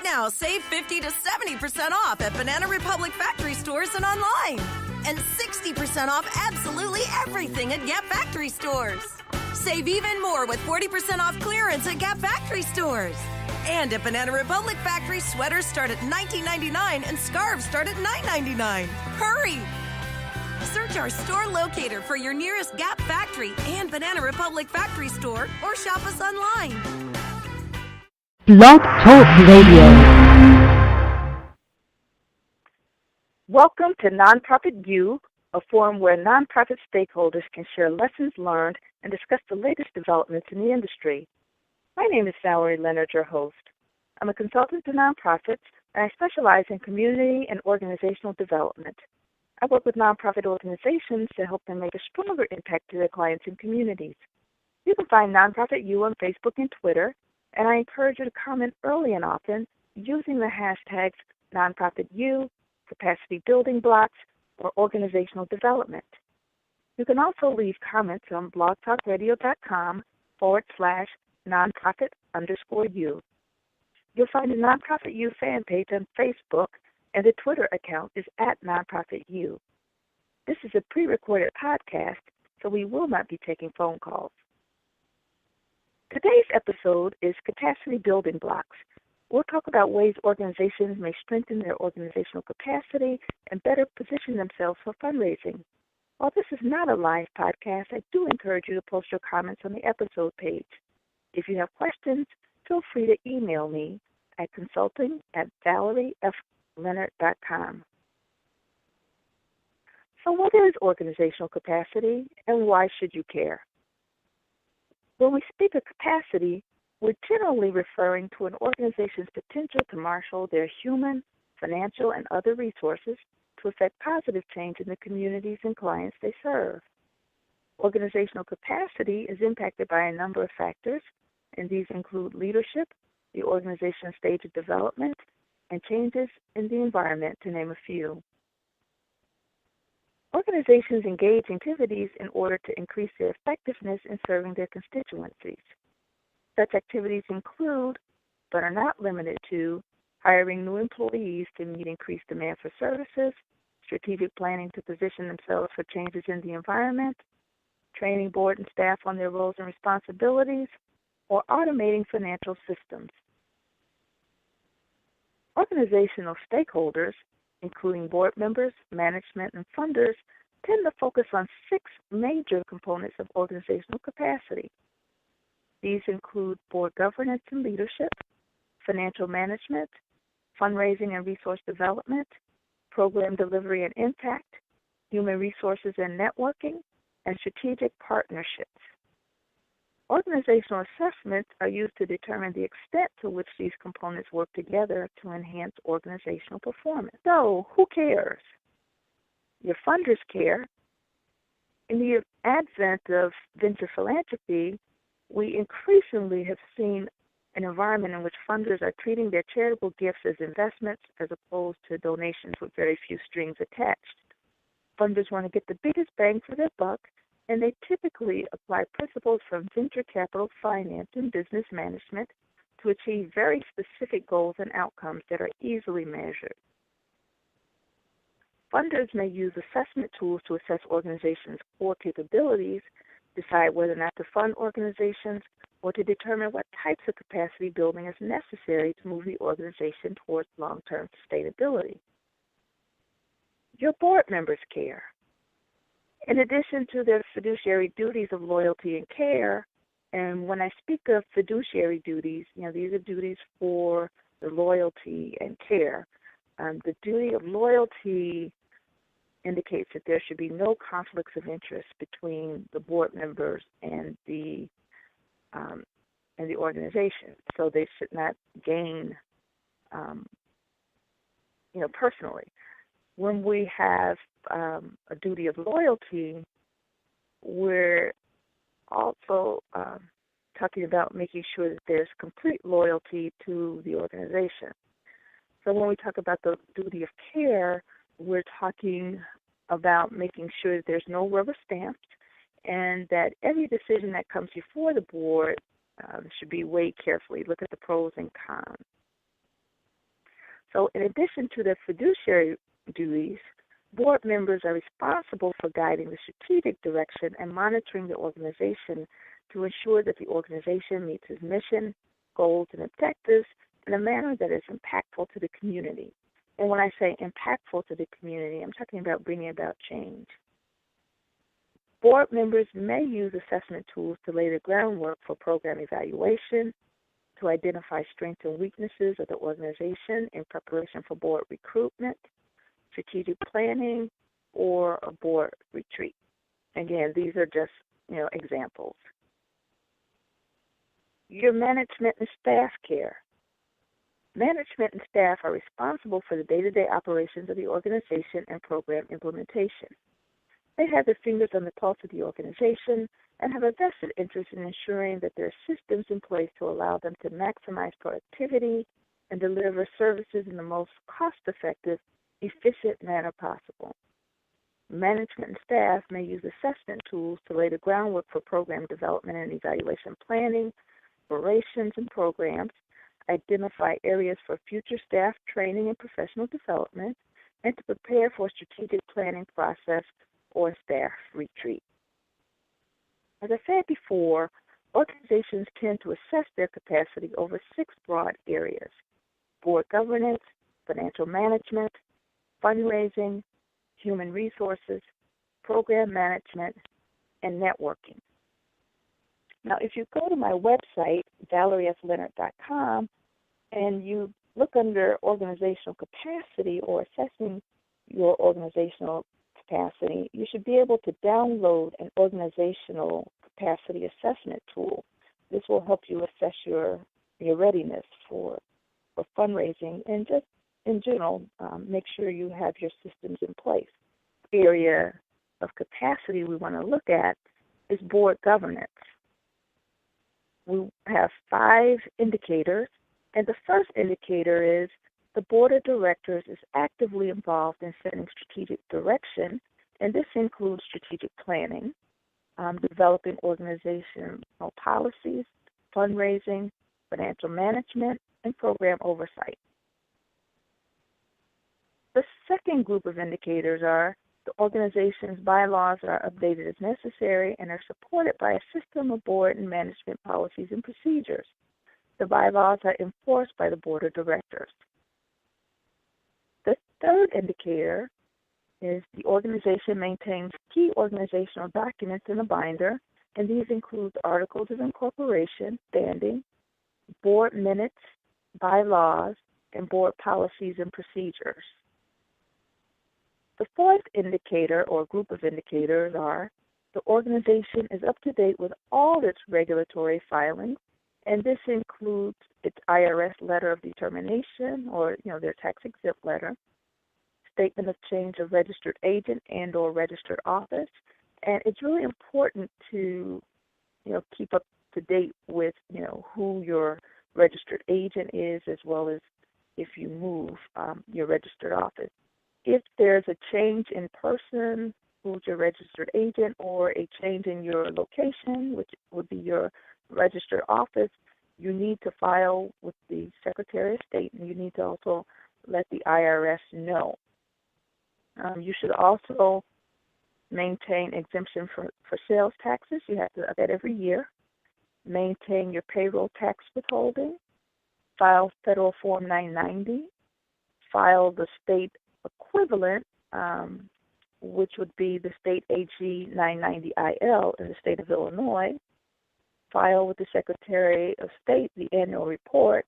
now, save 50 to 70% off at Banana Republic factory stores and online. And 60% off absolutely everything at Gap factory stores. Save even more with 40% off clearance at Gap factory stores. And at Banana Republic factory, sweaters start at $19.99 and scarves start at $9.99. Hurry! Search our store locator for your nearest Gap factory and Banana Republic factory store, or shop us online. Blog Talk Radio. Welcome to Nonprofit U, a forum where nonprofit stakeholders can share lessons learned and discuss the latest developments in the industry. My name is Valerie, Leonard, your host. I'm a consultant to nonprofits, and I specialize in community and organizational development. I work with nonprofit organizations to help them make a stronger impact to their clients and communities. You can find Nonprofit U on Facebook and Twitter, and I encourage you to comment early and often using the hashtags NonprofitU, Capacity Building Blocks, or Organizational Development. You can also leave comments on blogtalkradio.com/nonprofit_U. You'll find a Nonprofit U fan page on Facebook, and the Twitter account is @NonprofitU. This is a pre-recorded podcast, so we will not be taking phone calls. Today's episode is Capacity Building Blocks. We'll talk about ways organizations may strengthen their organizational capacity and better position themselves for fundraising. While this is not a live podcast, I do encourage you to post your comments on the episode page. If you have questions, feel free to email me at consulting@ValerieFLeonard.com. So what is organizational capacity, and why should you care? When we speak of capacity, we're generally referring to an organization's potential to marshal their human, financial, and other resources to effect positive change in the communities and clients they serve. Organizational capacity is impacted by a number of factors, and these include leadership, the organization's stage of development, and changes in the environment, to name a few. Organizations engage in activities in order to increase their effectiveness in serving their constituencies. Such activities include, but are not limited to, hiring new employees to meet increased demand for services, strategic planning to position themselves for changes in the environment, training board and staff on their roles and responsibilities, or automating financial systems. Organizational stakeholders, including board members, management, and funders, tend to focus on 6 major components of organizational capacity. These include board governance and leadership, financial management, fundraising and resource development, program delivery and impact, human resources and networking, and strategic partnerships. Organizational assessments are used to determine the extent to which these components work together to enhance organizational performance. So, who cares? Your funders care. In the advent of venture philanthropy, we increasingly have seen an environment in which funders are treating their charitable gifts as investments as opposed to donations with very few strings attached. Funders want to get the biggest bang for their buck, and they typically apply principles from venture capital finance and business management to achieve very specific goals and outcomes that are easily measured. Funders may use assessment tools to assess organizations' core capabilities, decide whether or not to fund organizations, or to determine what types of capacity building is necessary to move the organization towards long-term sustainability. Your board members care. In addition to their fiduciary duties of loyalty and care, and when I speak of fiduciary duties, these are duties for the loyalty and care. The duty of loyalty indicates that there should be no conflicts of interest between the board members and the organization. So they should not gain, personally. When we have a duty of loyalty, we're also talking about making sure that there's complete loyalty to the organization. So when we talk about the duty of care, we're talking about making sure that there's no rubber stamps and that every decision that comes before the board should be weighed carefully. Look at the pros and cons. So in addition to their fiduciary duties, board members are responsible for guiding the strategic direction and monitoring the organization to ensure that the organization meets its mission, goals, and objectives in a manner that is impactful to the community. And when I say impactful to the community, I'm talking about bringing about change. Board members may use assessment tools to lay the groundwork for program evaluation, to identify strengths and weaknesses of the organization in preparation for board recruitment, strategic planning, or a board retreat. Again, these are just, examples. Your management and staff care. Management and staff are responsible for the day-to-day operations of the organization and program implementation. They have their fingers on the pulse of the organization and have a vested interest in ensuring that there are systems in place to allow them to maximize productivity and deliver services in the most cost-effective, efficient manner possible. Management and staff may use assessment tools to lay the groundwork for program development and evaluation planning, operations and programs, identify areas for future staff training and professional development, and to prepare for a strategic planning process or a staff retreat. As I said before, organizations tend to assess their capacity over 6 broad areas: board governance, financial management, fundraising, human resources, program management, and networking. Now, if you go to my website, valeriefleonard.com, and you look under organizational capacity or assessing your organizational capacity, you should be able to download an organizational capacity assessment tool. This will help you assess your readiness for fundraising and just in general, make sure you have your systems in place. The area of capacity we want to look at is board governance. We have 5 indicators, and the first indicator is the board of directors is actively involved in setting strategic direction, and this includes strategic planning, developing organizational policies, fundraising, financial management, and program oversight. The second group of indicators are the organization's bylaws are updated as necessary and are supported by a system of board and management policies and procedures. The bylaws are enforced by the board of directors. The third indicator is the organization maintains key organizational documents in a binder, and these include articles of incorporation, standing, board minutes, bylaws, and board policies and procedures. The fourth indicator or group of indicators are the organization is up to date with all its regulatory filings, and this includes its IRS letter of determination or their tax-exempt letter, statement of change of registered agent and or registered office, and it's really important to keep up to date with who your registered agent is, as well as if you move your registered office. If there's a change in person, who's your registered agent, or a change in your location, which would be your registered office, you need to file with the Secretary of State, and you need to also let the IRS know. You should also maintain exemption for sales taxes. You have to do that every year. Maintain your payroll tax withholding. File Federal Form 990. File the state equivalent, which would be the state AG 990IL in the state of Illinois. File with the Secretary of State the annual report,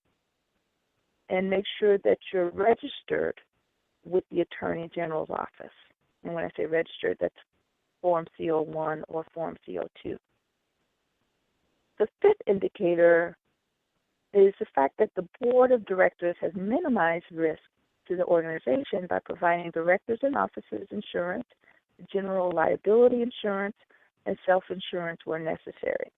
and make sure that you're registered with the Attorney General's office. And when I say registered, that's Form CO1 or Form CO2. The fifth indicator is the fact that the board of directors has minimized risk to the organization by providing directors and officers insurance, general liability insurance, and self-insurance where necessary.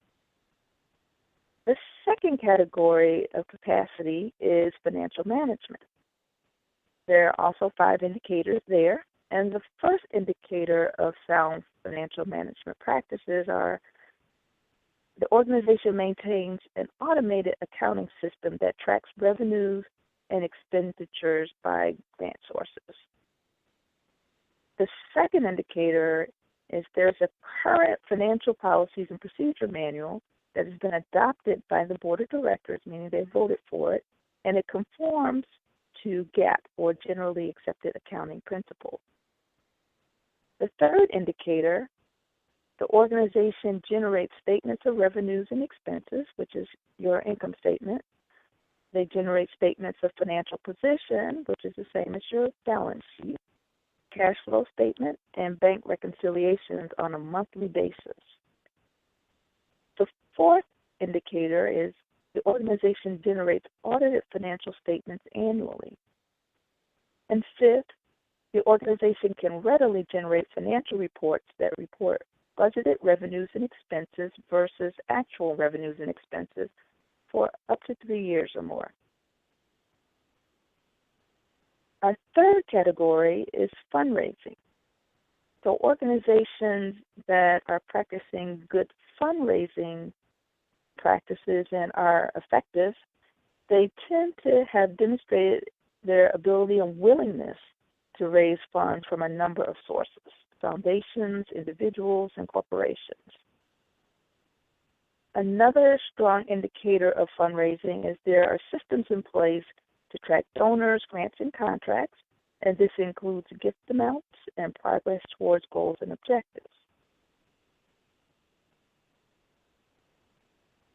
The second category of capacity is financial management. There are also 5 indicators there, and the first indicator of sound financial management practices are the organization maintains an automated accounting system that tracks revenues, and expenditures by grant sources. The second indicator is there's a current financial policies and procedure manual that has been adopted by the board of directors, meaning they voted for it, and it conforms to GAAP, or generally accepted accounting principles. The third indicator, the organization generates statements of revenues and expenses, which is your income statement. They generate statements of financial position, which is the same as your balance sheet, cash flow statement, and bank reconciliations on a monthly basis. The fourth indicator is the organization generates audited financial statements annually. And fifth, the organization can readily generate financial reports that report budgeted revenues and expenses versus actual revenues and expenses for up to 3 years or more. Our third category is fundraising. So organizations that are practicing good fundraising practices and are effective, they tend to have demonstrated their ability and willingness to raise funds from a number of sources: foundations, individuals, and corporations. Another strong indicator of fundraising is there are systems in place to track donors, grants, and contracts, and this includes gift amounts and progress towards goals and objectives.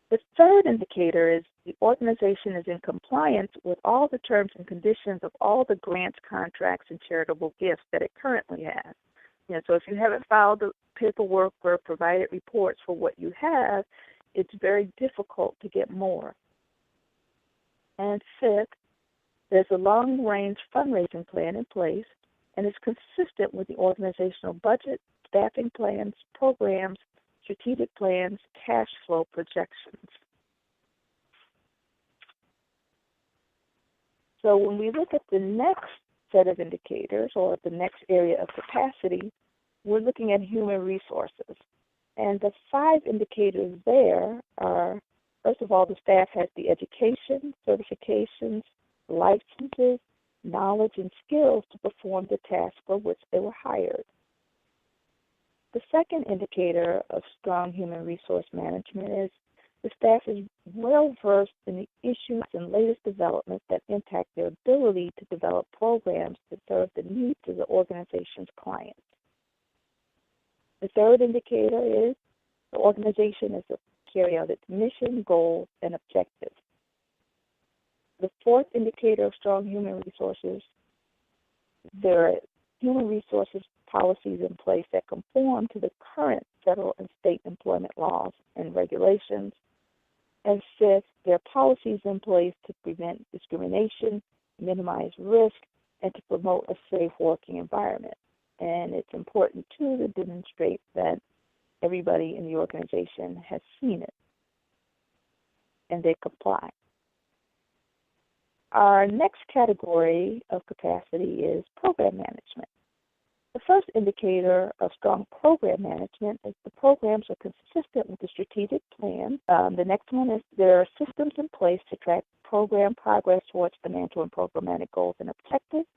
The third indicator is the organization is in compliance with all the terms and conditions of all the grants, contracts, and charitable gifts that it currently has. So if you haven't filed the paperwork or provided reports for what you have, it's very difficult to get more. And fifth, there's a long-range fundraising plan in place, and it's consistent with the organizational budget, staffing plans, programs, strategic plans, cash flow projections. So when we look at the next set of indicators, or the next area of capacity, we're looking at human resources. And the 5 indicators there are, first of all, the staff has the education, certifications, licenses, knowledge, and skills to perform the task for which they were hired. The second indicator of strong human resource management is the staff is well-versed in the issues and latest developments that impact their ability to develop programs to serve the needs of the organization's clients. The third indicator is the organization is to carry out its mission, goals, and objectives. The fourth indicator of strong human resources, there are human resources policies in place that conform to the current federal and state employment laws and regulations. And fifth, there are policies in place to prevent discrimination, minimize risk, and to promote a safe working environment. And it's important, too, to demonstrate that everybody in the organization has seen it and they comply. Our next category of capacity is program management. The first indicator of strong program management is the programs are consistent with the strategic plan. The next one is there are systems in place to track program progress towards financial and programmatic goals and objectives.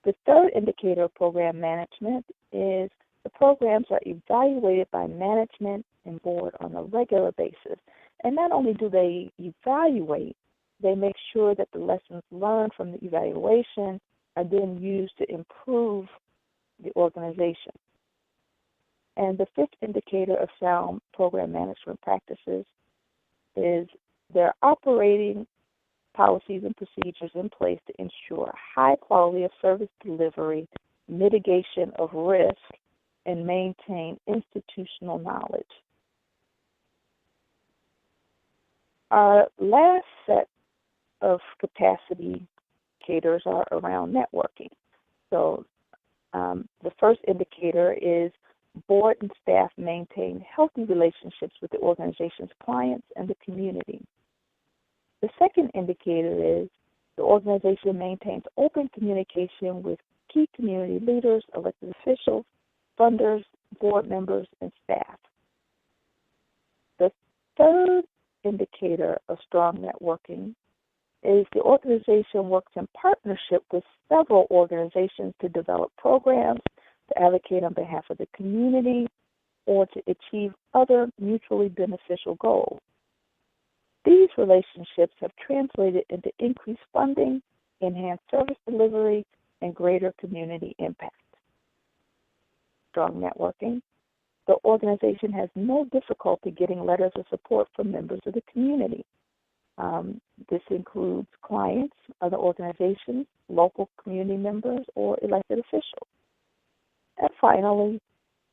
The third indicator of program management is the programs are evaluated by management and board on a regular basis. And not only do they evaluate, they make sure that the lessons learned from the evaluation are then used to improve the organization. And the fifth indicator of sound program management practices is there are operating policies and procedures in place to ensure high quality of service delivery, mitigation of risk, and maintain institutional knowledge. Our last set of capacity indicators are around networking. So the first indicator is board and staff maintain healthy relationships with the organization's clients and the community. The second indicator is the organization maintains open communication with key community leaders, elected officials, funders, board members, and staff. The third indicator of strong networking is the organization works in partnership with several organizations to develop programs, to advocate on behalf of the community, or to achieve other mutually beneficial goals. These relationships have translated into increased funding, enhanced service delivery, and greater community impact. Strong networking. The organization has no difficulty getting letters of support from members of the community. This includes clients, other organizations, local community members, or elected officials. And finally,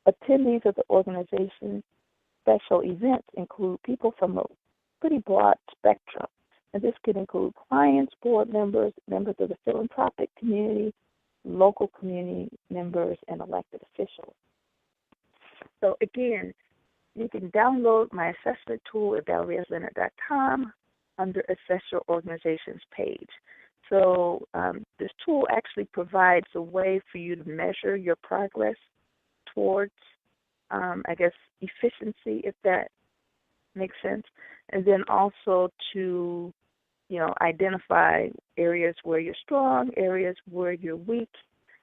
attendees of the organization's special events include people from a pretty broad spectrum. And this could include clients, board members, members of the philanthropic community, local community members, and elected officials. So again, you can download my assessment tool at valerieleonard.com under Assess Your Organization's page. So this tool actually provides a way for you to measure your progress towards, efficiency, if that makes sense, and then also to, identify areas where you're strong, areas where you're weak,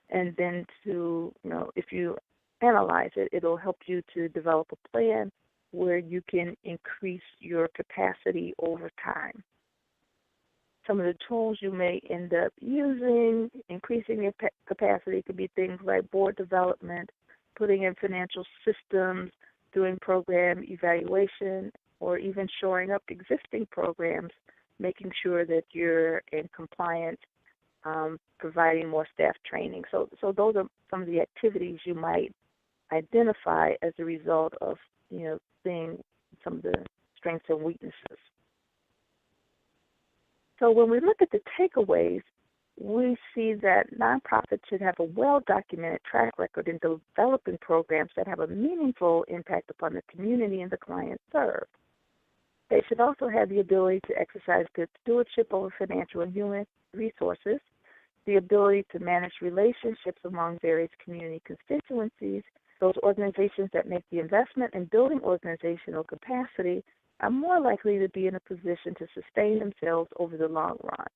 and then to, if you analyze it, it'll help you to develop a plan where you can increase your capacity over time. Some of the tools you may end up using, increasing your capacity, could be things like board development, putting in financial systems, doing program evaluation, or even shoring up existing programs, making sure that you're in compliance, providing more staff training. So those are some of the activities you might identify as a result of, seeing some of the strengths and weaknesses. So when we look at the takeaways, we see that nonprofits should have a well-documented track record in developing programs that have a meaningful impact upon the community and the clients served. They should also have the ability to exercise good stewardship over financial and human resources, the ability to manage relationships among various community constituencies. Those organizations that make the investment in building organizational capacity are more likely to be in a position to sustain themselves over the long run.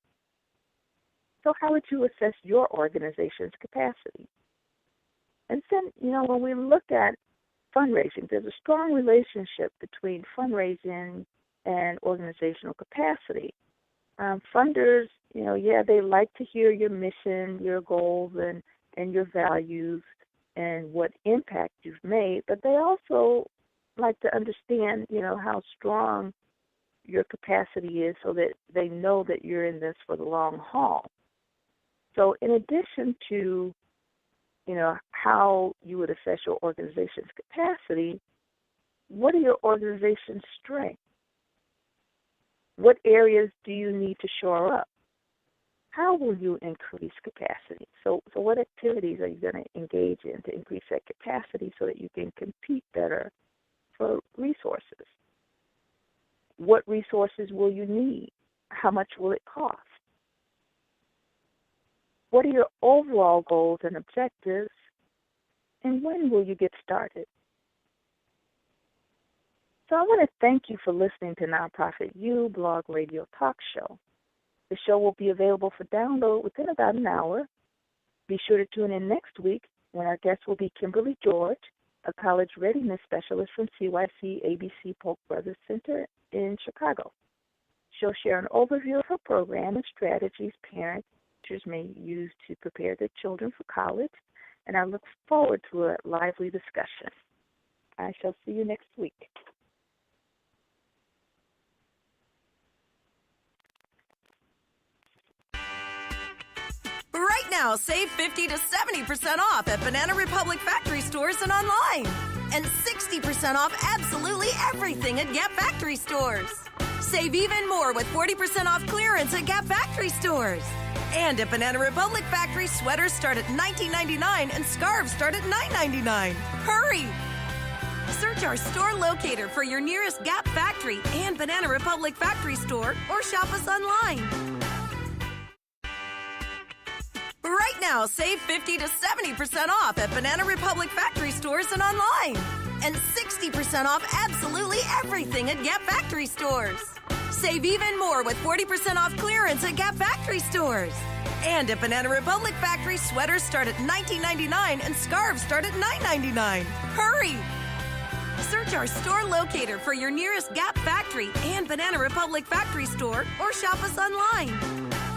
So how would you assess your organization's capacity? And then, when we look at fundraising, there's a strong relationship between fundraising and organizational capacity. Funders, they like to hear your mission, your goals, and your values, and what impact you've made, but they also like to understand, how strong your capacity is so that they know that you're in this for the long haul. So in addition to, how you would assess your organization's capacity, what are your organization's strengths? What areas do you need to shore up? How will you increase capacity? So what activities are you going to engage in to increase that capacity so that you can compete better for resources? What resources will you need? How much will it cost? What are your overall goals and objectives? And when will you get started? So I want to thank you for listening to Nonprofit U Blog Radio Talk Show. The show will be available for download within about an hour. Be sure to tune in next week when our guest will be Kimberly George, a college readiness specialist from CYC ABC Polk Brothers Center in Chicago. She'll share an overview of her program and strategies parents and teachers may use to prepare their children for college, and I look forward to a lively discussion. I shall see you next week. Right now, save 50 to 70% off at Banana Republic factory stores and online. And 60% off absolutely everything at Gap factory stores. Save even more with 40% off clearance at Gap factory stores. And at Banana Republic factory, sweaters start at $19.99 and scarves start at $9.99. Hurry! Search our store locator for your nearest Gap factory and Banana Republic factory store, or shop us online. Right now, save 50 to 70% off at Banana Republic factory stores and online. And 60% off absolutely everything at Gap factory stores. Save even more with 40% off clearance at Gap Factory stores. And at Banana Republic Factory, sweaters start at $19.99 and scarves start at $9.99. Hurry! Search our store locator for your nearest Gap Factory and Banana Republic Factory store or shop us online.